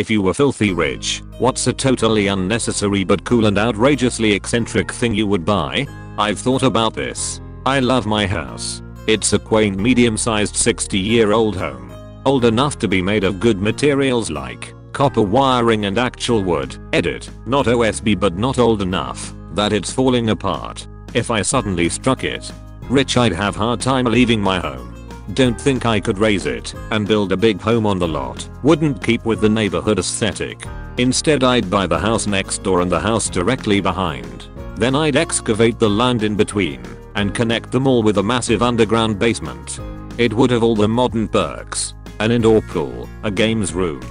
If you were filthy rich, what's a totally unnecessary but cool and outrageously eccentric thing you would buy? I've thought about this. I love my house. It's a quaint medium-sized 60-year-old home. Old enough to be made of good materials like copper wiring and actual wood. Edit. Not OSB, but not old enough that it's falling apart. If I suddenly struck it rich, I'd have hard time leaving my home. Don't think I could raise it and build a big home on the lot. Wouldn't keep with the neighborhood aesthetic. Instead, I'd buy the house next door and the house directly behind. Then I'd excavate the land in between and connect them all with a massive underground basement. It would have all the modern perks. An indoor pool, a games room.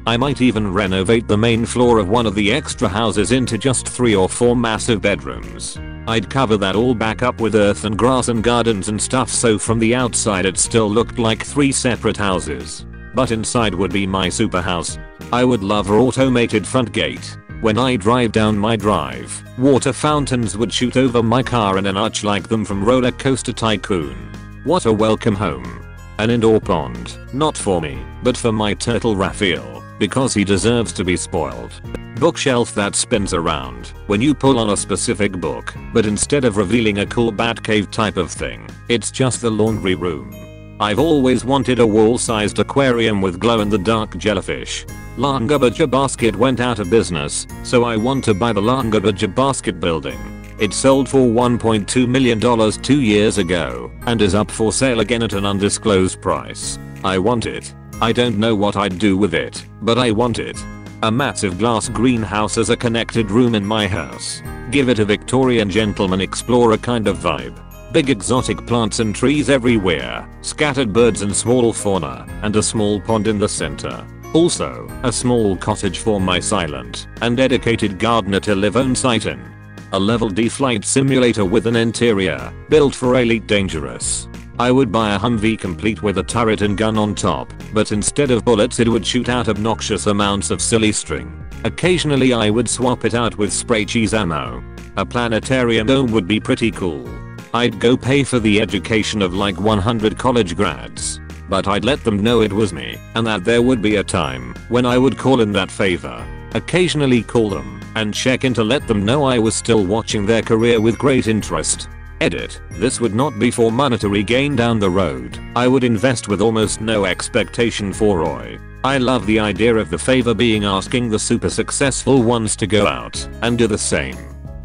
I might even renovate the main floor of one of the extra houses into just 3 or 4 massive bedrooms. I'd cover that all back up with earth and grass and gardens and stuff, so from the outside it still looked like 3 separate houses. But inside would be my super house. I would love an automated front gate. When I drive down my drive, water fountains would shoot over my car in an arch like them from Roller Coaster Tycoon. What a welcome home. An indoor pond, not for me, but for my turtle Raphael, because he deserves to be spoiled. Bookshelf that spins around when you pull on a specific book, but instead of revealing a cool Batcave type of thing, it's just the laundry room. I've always wanted a wall-sized aquarium with glow-in-the-dark jellyfish. Langabaja Basket went out of business, so I want to buy the Langabaja Basket building. It sold for $1.2 million 2 years ago and is up for sale again at an undisclosed price. I want it. I don't know what I'd do with it, but I want it. A massive glass greenhouse as a connected room in my house. Give it a Victorian gentleman explorer kind of vibe. Big exotic plants and trees everywhere, scattered birds and small fauna, and a small pond in the center. Also, a small cottage for my silent and dedicated gardener to live on site in. A level D flight simulator with an interior built for Elite Dangerous. I would buy a Humvee complete with a turret and gun on top, but instead of bullets it would shoot out obnoxious amounts of silly string. Occasionally I would swap it out with spray cheese ammo. A planetarium dome would be pretty cool. I'd go pay for the education of like 100 college grads, but I'd let them know it was me and that there would be a time when I would call in that favor. Occasionally call them and check in to let them know I was still watching their career with great interest. Edit. This would not be for monetary gain down the road. I would invest with almost no expectation for ROI. I love the idea of the favor being asking the super successful ones to go out and do the same.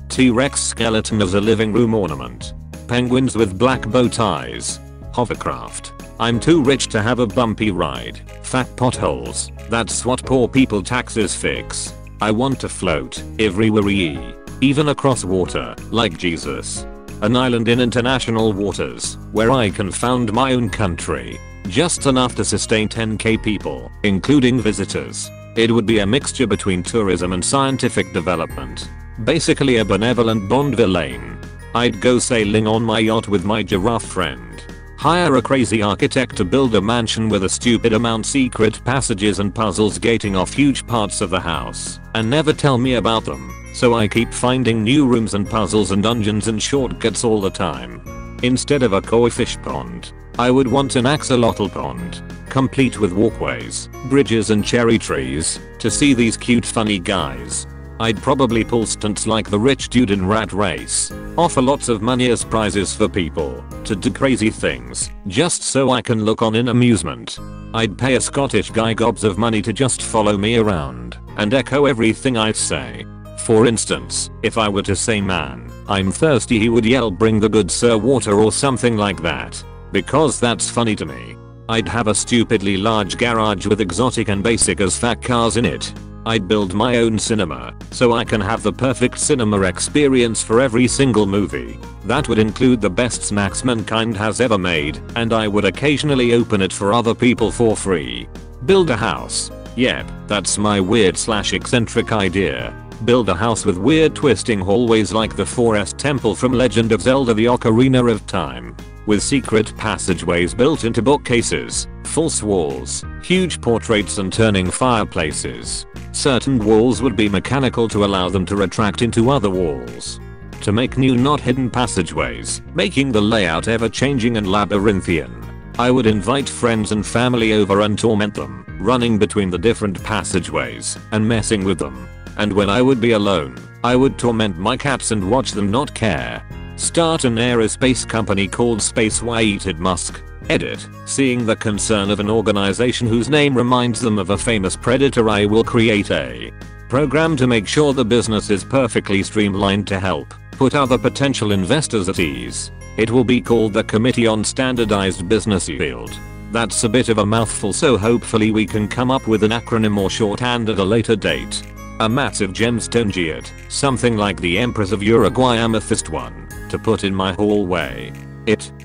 T-Rex skeleton as a living room ornament. Penguins with black bow ties. Hovercraft. I'm too rich to have a bumpy ride. Fat potholes. That's what poor people taxes fix. I want to float everywhere, even across water, like Jesus. An island in international waters, where I can found my own country. Just enough to sustain 10k people, including visitors. It would be a mixture between tourism and scientific development. Basically a benevolent Bond villain. I'd go sailing on my yacht with my giraffe friend. Hire a crazy architect to build a mansion with a stupid amount secret passages and puzzles gating off huge parts of the house, and never tell me about them. So I keep finding new rooms and puzzles and dungeons and shortcuts all the time. Instead of a koi fish pond, I would want an axolotl pond, complete with walkways, bridges and cherry trees, to see these cute funny guys. I'd probably pull stunts like the rich dude in Rat Race, offer lots of money as prizes for people to do crazy things, just so I can look on in amusement. I'd pay a Scottish guy gobs of money to just follow me around and echo everything I say. For instance, if I were to say "man, I'm thirsty," he would yell "bring the good sir water" or something like that. Because that's funny to me. I'd have a stupidly large garage with exotic and basic as fuck cars in it. I'd build my own cinema, so I can have the perfect cinema experience for every single movie. That would include the best snacks mankind has ever made, and I would occasionally open it for other people for free. Build a house. Yep, that's my weird / eccentric idea. Build a house with weird twisting hallways like the Forest Temple from Legend of Zelda: The Ocarina of Time. With secret passageways built into bookcases, false walls, huge portraits and turning fireplaces. Certain walls would be mechanical to allow them to retract into other walls. To make new not hidden passageways, making the layout ever changing and labyrinthian. I would invite friends and family over and torment them, running between the different passageways and messing with them. And when I would be alone, I would torment my cats and watch them not care. Start an aerospace company called Space Waited Musk. Edit. Seeing the concern of an organization whose name reminds them of a famous predator, I will create a program to make sure the business is perfectly streamlined to help put other potential investors at ease. It will be called the Committee on Standardized Business Yield. That's a bit of a mouthful, so hopefully we can come up with an acronym or shorthand at a later date. A massive gemstone geode, something like the Empress of Uruguay amethyst one, to put in my hallway.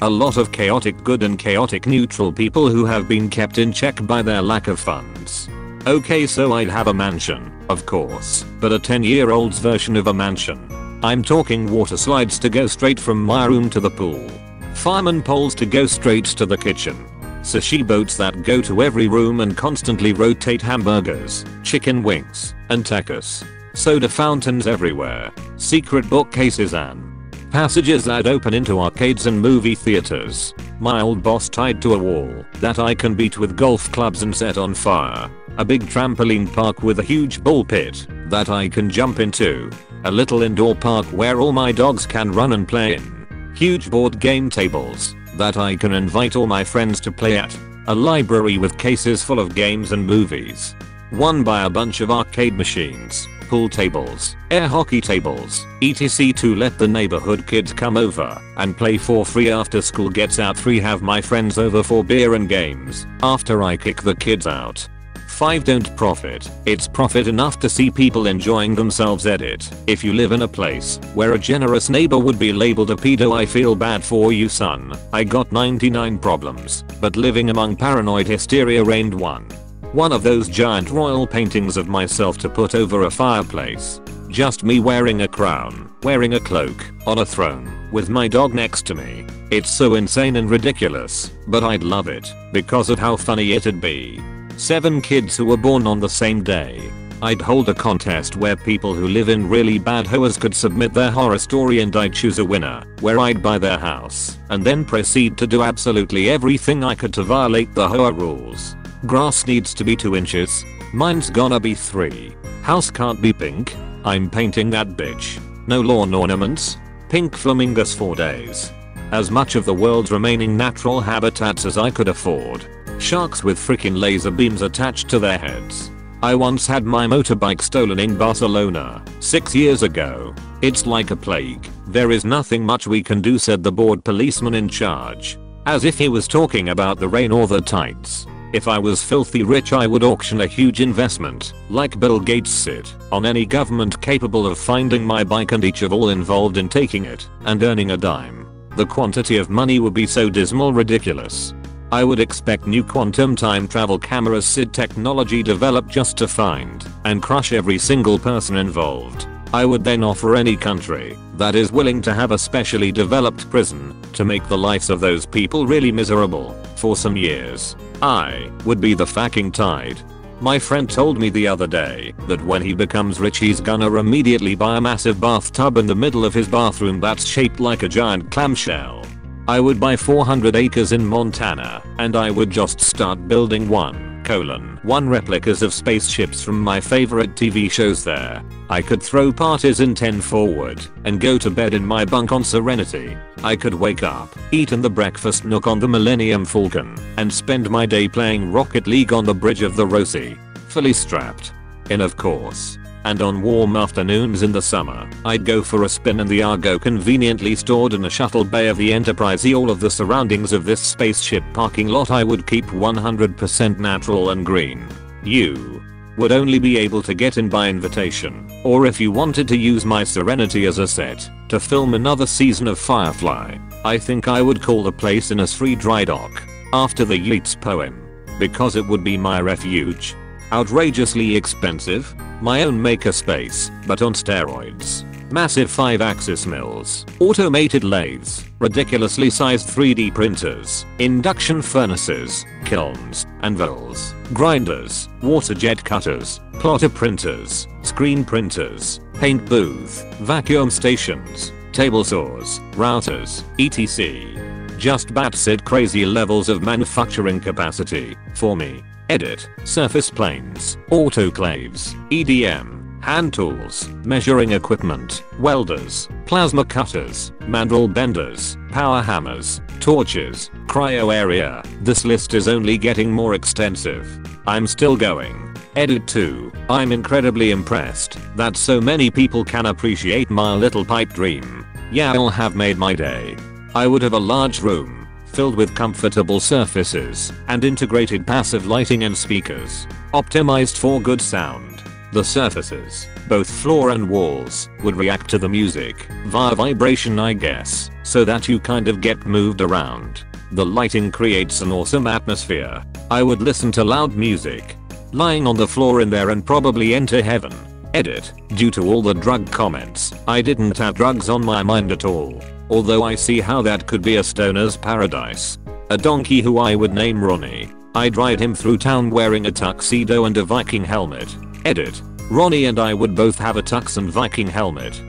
A lot of chaotic good and chaotic neutral people who have been kept in check by their lack of funds. Okay, so I'd have a mansion, of course, but a 10-year-old's version of a mansion. I'm talking water slides to go straight from my room to the pool. Fireman poles to go straight to the kitchen. Sushi boats that go to every room and constantly rotate hamburgers, chicken wings, and tacos. Soda fountains everywhere. Secret bookcases and passages that open into arcades and movie theaters. My old boss tied to a wall that I can beat with golf clubs and set on fire. A big trampoline park with a huge ball pit that I can jump into. A little indoor park where all my dogs can run and play in. Huge board game tables that I can invite all my friends to play at. A library with cases full of games and movies. One by a bunch of arcade machines, pool tables, air hockey tables, etc. to let the neighborhood kids come over and play for free after school gets out. 3. Have my friends over for beer and games after I kick the kids out. 5. Don't profit. It's profit enough to see people enjoying themselves. Edit. If you live in a place where a generous neighbor would be labeled a pedo, I feel bad for you, son. I got 99 problems, but living among paranoid hysteria reigned one. One of those giant royal paintings of myself to put over a fireplace. Just me wearing a crown, wearing a cloak, on a throne, with my dog next to me. It's so insane and ridiculous, but I'd love it, because of how funny it'd be. 7 kids who were born on the same day. I'd hold a contest where people who live in really bad hoas could submit their horror story and I'd choose a winner, where I'd buy their house, and then proceed to do absolutely everything I could to violate the hoa rules. Grass needs to be 2 inches. Mine's gonna be 3. House can't be pink. I'm painting that bitch. No lawn ornaments. Pink flamingos 4 days. As much of the world's remaining natural habitats as I could afford. Sharks with freaking laser beams attached to their heads. I once had my motorbike stolen in Barcelona 6 years ago. It's like a plague. There is nothing much we can do, said the bored policeman in charge. As if he was talking about the rain or the tides. If I was filthy rich, I would auction a huge investment, like Bill Gates said, on any government capable of finding my bike and each of all involved in taking it and earning a dime. The quantity of money would be so dismal ridiculous. I would expect new quantum time travel cameras SID technology developed just to find and crush every single person involved. I would then offer any country that is willing to have a specially developed prison to make the lives of those people really miserable for some years. I would be the fucking tide. My friend told me the other day that when he becomes rich he's gonna immediately buy a massive bathtub in the middle of his bathroom that's shaped like a giant clamshell. I would buy 400 acres in Montana and I would just start building 1:1 replicas of spaceships from my favorite TV shows there. I could throw parties in 10 forward and go to bed in my bunk on Serenity. I could wake up, eat in the breakfast nook on the Millennium Falcon, and spend my day playing Rocket League on the bridge of the Rosie, fully strapped in, of course. And on warm afternoons in the summer, I'd go for a spin in the Argo conveniently stored in a shuttle bay of the Enterprise. All of the surroundings of this spaceship parking lot I would keep 100% natural and green. You would only be able to get in by invitation, or if you wanted to use my Serenity as a set to film another season of Firefly. I think I would call the place Innisfree Dry Dock, after the Yeats poem, because it would be my refuge. Outrageously expensive, my own makerspace, but on steroids. Massive 5-axis mills, automated lathes, ridiculously sized 3D printers, induction furnaces, kilns, anvils, grinders, water jet cutters, plotter printers, screen printers, paint booth, vacuum stations, table saws, routers, etc. just batshit crazy levels of manufacturing capacity for me. Edit. Surface planes, autoclaves, EDM, hand tools, measuring equipment, welders, plasma cutters, mandrel benders, power hammers, torches, cryo area. This list is only getting more extensive. I'm still going. Edit 2. I'm incredibly impressed that so many people can appreciate my little pipe dream. Y'all have made my day. I would have a large room filled with comfortable surfaces and integrated passive lighting and speakers, optimized for good sound. The surfaces, both floor and walls, would react to the music via vibration, I guess, so that you kind of get moved around. The lighting creates an awesome atmosphere. I would listen to loud music, lying on the floor in there, and probably enter heaven. Edit. Due to all the drug comments, I didn't have drugs on my mind at all. Although I see how that could be a stoner's paradise. A donkey who I would name Ronnie. I'd ride him through town wearing a tuxedo and a Viking helmet. Edit. Ronnie and I would both have a tux and Viking helmet.